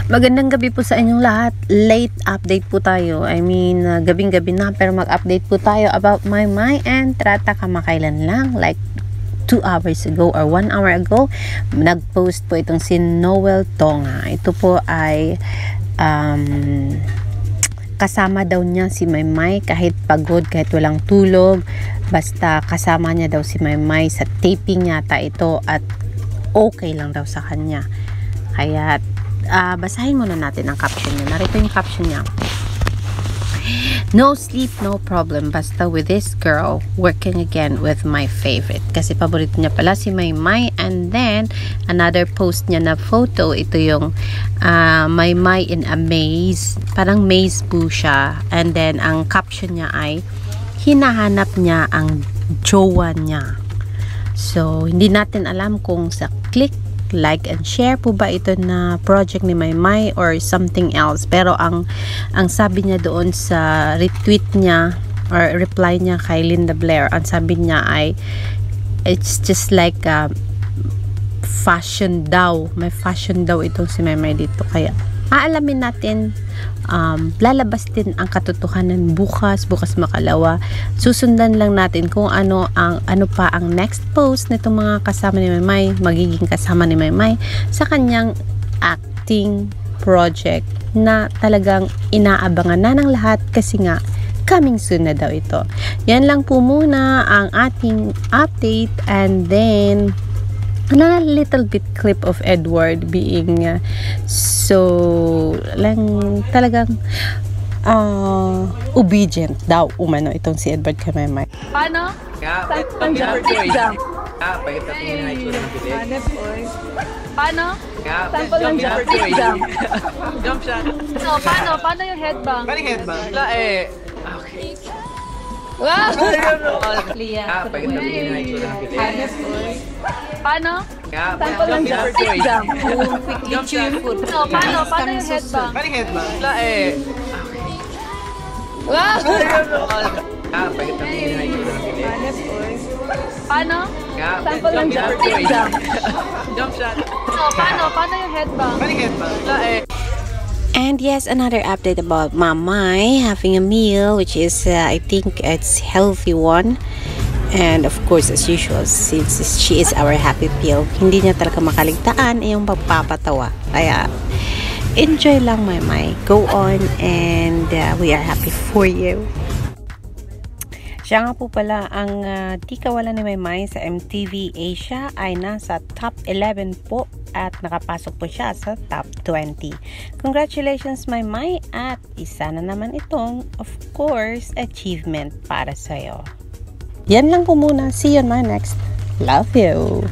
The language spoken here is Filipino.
Magandang gabi po sa inyong lahat. Late update po tayo. I mean, gabing-gabi na pero mag-update po tayo about Maymay and Trata kamakailan lang. Like 2 hours ago or 1 hour ago, nag-post po itong si Noel Tonga. Ito po ay kasama daw niya si Maymay kahit pagod, kahit walang tulog. Basta kasama niya daw si Maymay sa taping yata ito at okay lang daw sa kanya. Kaya basahin muna natin ang caption niya. Narito yung caption niya. No sleep, no problem. Basta with this girl, working again with my favorite. Kasi paborito niya pala si Maymay. And then, another post niya na photo. Ito yung Maymay in a maze. Parang maze po siya. And then, ang caption niya ay, hinahanap niya ang jowa niya. So, hindi natin alam kung sa click, like and share po ba ito na project ni Maymay or something else. Pero ang sabi niya doon sa retweet niya or reply niya kay Linda Blair, ang sabi niya ay it's just like fashion daw. May fashion daw itong si Maymay dito. Kaya aalamin natin, lalabas din ang katotohanan bukas makalawa. Susundan lang natin kung ano pa ang next post nitong mga kasama ni Maymay, magiging kasama ni Maymay sa kanyang acting project na talagang inaabangan na ng lahat kasi nga coming soon na daw ito. Yan lang po muna ang ating update, and then a little bit clip of Edward being so lang talagang obedient daw umano itong si Edward kay Maymay. Paano? Paano? Sample lang jump. Jump shot. So, paano yung headbang? Paano yung headbang? Wala eh. Okay. Wow! Leah. Paano? Sample lang jump. Jump shot. So, paano yung headbang? Paano yung headbang? Wala eh. Wow! Paano? Sample lang jump. Jump shot. So, paano yung headbang? Paano yung headbang? Wala eh. And yes, another update about Maymay having a meal, which is I think it's healthy one. And of course, as usual, since she is our happy pill, hindi niya talaga makaligtaan yung pagpapatawa. Kaya enjoy lang, Maymay. Go on, and we are happy for you. Siya nga po pala, ang di kawalan ni Maymay sa MTV Asia ay nasa top 11 po at nakapasok po siya sa top 20. Congratulations, Maymay, at isa na naman itong, of course, achievement para sa'yo. Yan lang po muna. See you on my next. Love you!